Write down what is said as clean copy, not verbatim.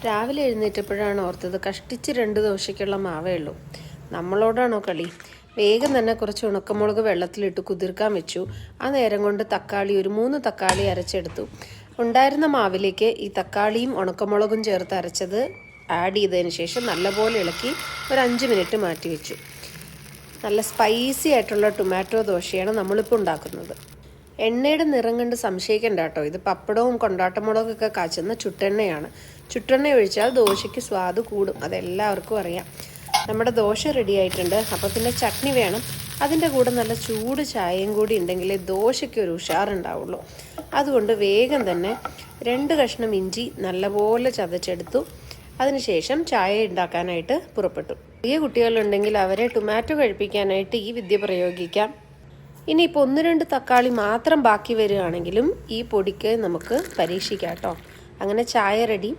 രാവിലെ എഴുന്നേറ്റപ്പോഴാണ് ഓർത്തത് കഷ്ടിച്ച് 2 ദോശയ്ക്കുള്ള മാവേ ഉള്ളൂ. നമ്മളോടാണോ കളി? വേഗം തന്നെ കുറച്ച് ഉണക്കമുളക് വെള്ളത്തിലിട്ട് കുതിർക്കാൻ വെച്ചു. ആ നേരം കൊണ്ട് ഒരു 3 തക്കാളി അരച്ചെടുത്തു. ഉണ്ടായിരുന്ന മാവിലേക്ക് ഈ തക്കാളിയും ഉണക്കമുളകും ചേർത്ത് അരച്ചത് ആഡ് ചെയ്തതിന് ശേഷം നല്ലപോലെ ഇളക്കി ഒരു 5 മിനിറ്റ് മാറ്റി വെച്ചു. നല്ല സ്പൈസി ആയിട്ടുള്ള ടൊമാറ്റോ ദോശയാണ് നമ്മളിപ്പോൾ ഉണ്ടാക്കുന്നത്. എണ്ണയുടെ നിറം കണ്ട് സംശയിക്കണ്ട കേട്ടോ, ഇത് പപ്പടവും കൊണ്ടാട്ടമുളകൊക്കെ കാച്ചുന്ന ചുട്ടെണ്ണയാണ്. ചുട്ടെണ്ണ ഒഴിച്ചാൽ ദോശയ്ക്ക് സ്വാദ് കൂടും, അതെല്ലാവർക്കും അറിയാം. നമ്മുടെ ദോശ റെഡി ആയിട്ടുണ്ട്. അപ്പോൾ പിന്നെ ചട്നി വേണം. അതിൻ്റെ കൂടെ നല്ല ചൂട് ചായയും കൂടി ഉണ്ടെങ്കിലേ ദോശയ്ക്ക് ഒരു ഉഷാറുണ്ടാവുള്ളൂ. അതുകൊണ്ട് വേഗം തന്നെ 2 കഷ്ണം ഇഞ്ചി നല്ലപോലെ ചതച്ചെടുത്തു. അതിനുശേഷം ചായ ഉണ്ടാക്കാനായിട്ട് പുറപ്പെട്ടു. ചെറിയ കുട്ടികളുണ്ടെങ്കിൽ അവരെ ടൊമാറ്റോ കഴിപ്പിക്കാനായിട്ട് ഈ വിദ്യ പ്രയോഗിക്കാം. ഇനിയിപ്പോൾ 1-2 തക്കാളി മാത്രം ബാക്കി വരികയാണെങ്കിലും ഈ പൊടിക്ക് നമുക്ക് പരീക്ഷിക്കാം കേട്ടോ. അങ്ങനെ ചായ റെഡി.